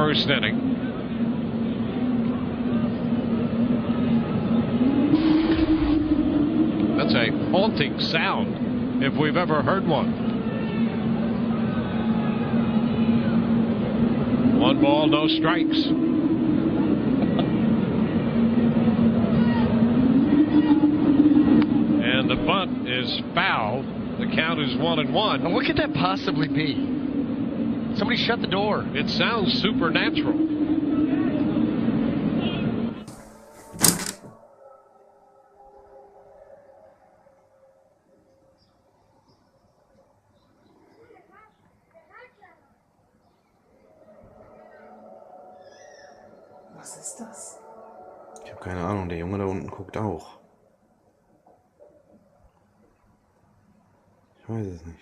first inning. That's a haunting sound if we've ever heard one. 1 ball, no strikes. And the bunt is foul. The count is 1-1. And what could that possibly be? Somebody shut the door. It sounds supernatural. Was ist das? Ich habe keine Ahnung, der Junge da unten guckt auch. Ich weiß es nicht.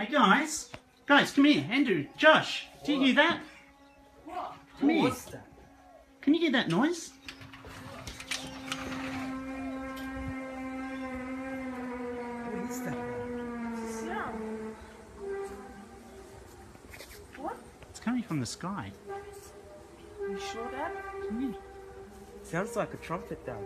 Hey guys, come here. Andrew, Josh, do you hear that? What? Come here. What's that? Can you hear that noise? What is that? Sound. What? It's coming from the sky. You sure, Dad? Come here. Sounds like a trumpet, Dad.